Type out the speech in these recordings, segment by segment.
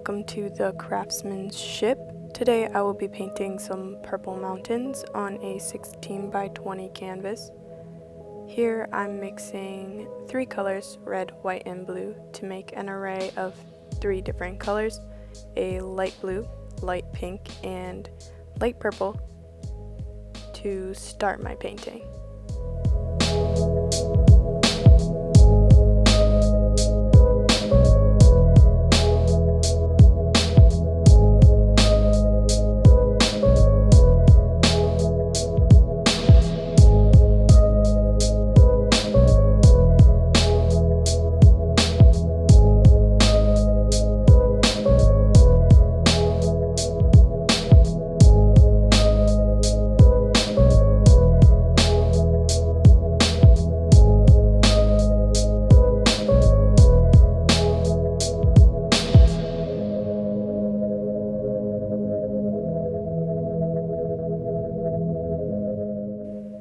welcome to the Craftsmanship. Today I will be painting some purple mountains on a 16 by 20 canvas. Here I'm mixing 3 colors, red, white, and blue, to make an array of 3 different colors, a light blue, light pink, and light purple, to start my painting.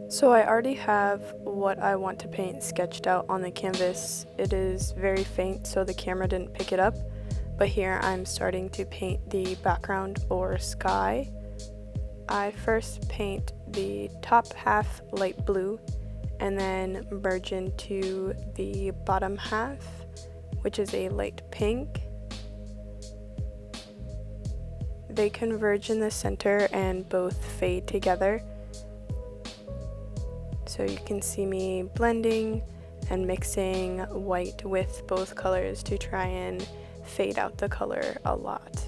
So I already have what I want to paint sketched out on the canvas. It is very faint, so the camera didn't pick it up, but here I'm starting to paint the background or sky. I first paint the top half light blue and then merge into the bottom half, which is a light pink. They converge in the center and both fade together. So you can see me blending and mixing white with both colors to try and fade out the color a lot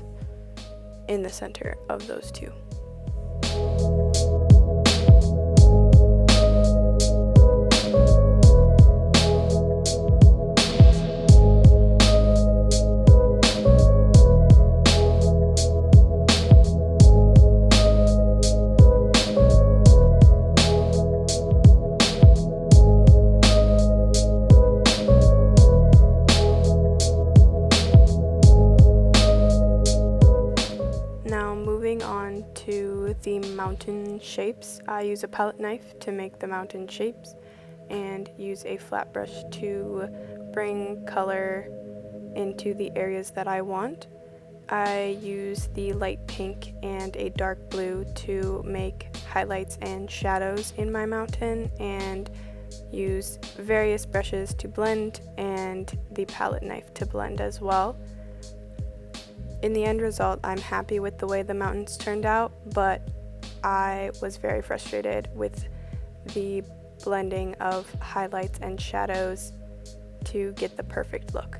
in the center of those two. Now moving on to the mountain shapes, I use a palette knife to make the mountain shapes and use a flat brush to bring color into the areas that I want. I use the light pink and a dark blue to make highlights and shadows in my mountain, and use various brushes to blend and the palette knife to blend as well. In the end result, I'm happy with the way the mountains turned out, but I was very frustrated with the blending of highlights and shadows to get the perfect look.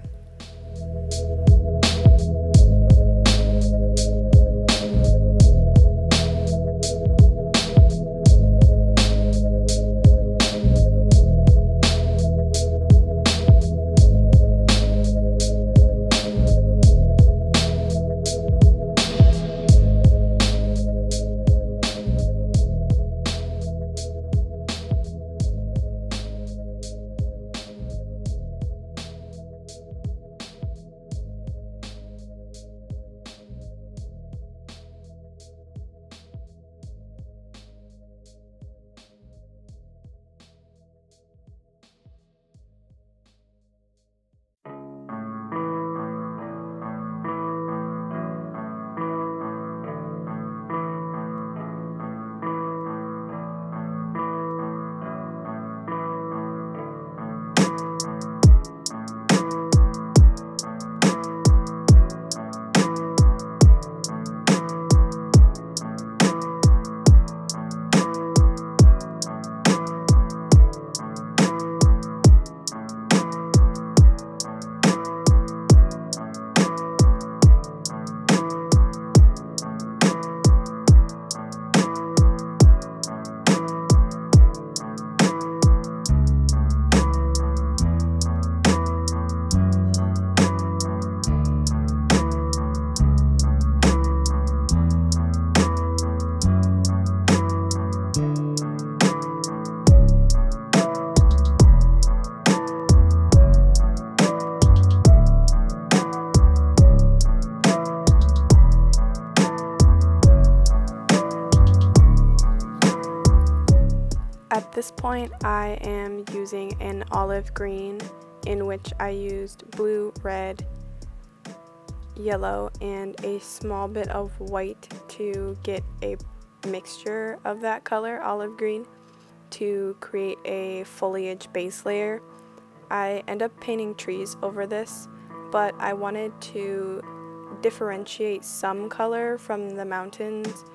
At this point, I am using an olive green in which I used blue, red, yellow and a small bit of white to get a mixture of that color, olive green, to create a foliage base layer. I end up painting trees over this, but I wanted to differentiate some color from the mountains.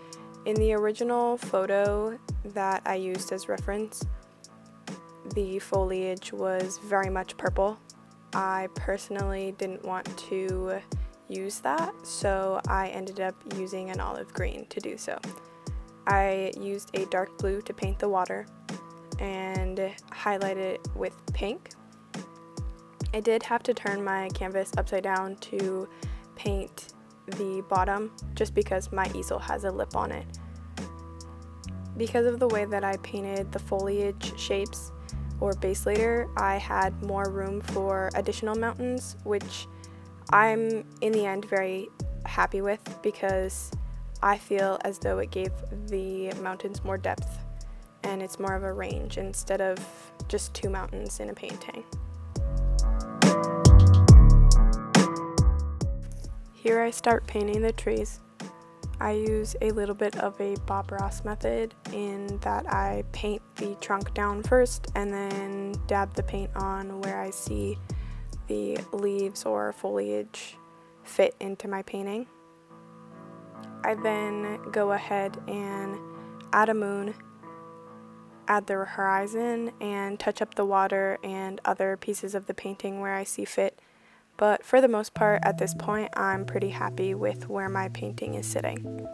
In the original photo that I used as reference, the foliage was very much purple. I personally didn't want to use that, so I ended up using an olive green to do so. I used a dark blue to paint the water and highlight it with pink. I did have to turn my canvas upside down to paint the bottom just because my easel has a lip on it. Because of the way that I painted the foliage shapes or base layer, I had more room for additional mountains, which I'm in the end very happy with because I feel as though it gave the mountains more depth and it's more of a range instead of just two mountains in a painting. Here I start painting the trees. I use a little bit of a Bob Ross method in that I paint the trunk down first and then dab the paint on where I see the leaves or foliage fit into my painting. I then go ahead and add a moon, add the horizon, and touch up the water and other pieces of the painting where I see fit. But for the most part, at this point, I'm pretty happy with where my painting is sitting.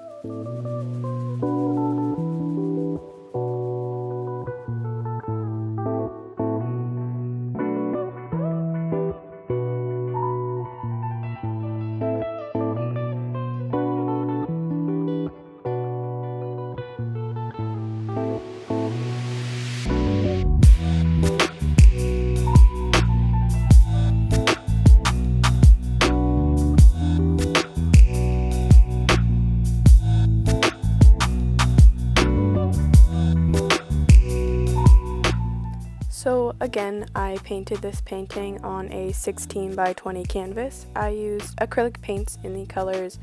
So again, I painted this painting on a 16 by 20 canvas. I used acrylic paints in the colors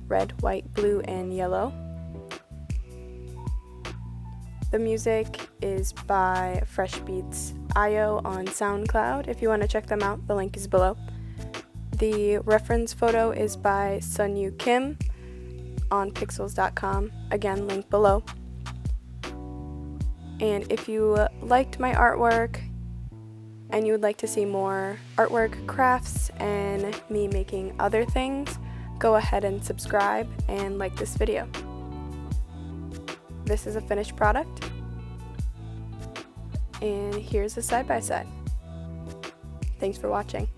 red, white, blue, and yellow. The music is by Fresh Beats IO on SoundCloud. If you want to check them out, the link is below. The reference photo is by Sunyu Kim on pixels.com. Again, link below. And if you liked my artwork and you would like to see more artwork, crafts, and me making other things, go ahead and subscribe and like this video. This is a finished product, and here's a side-by-side. Thanks for watching.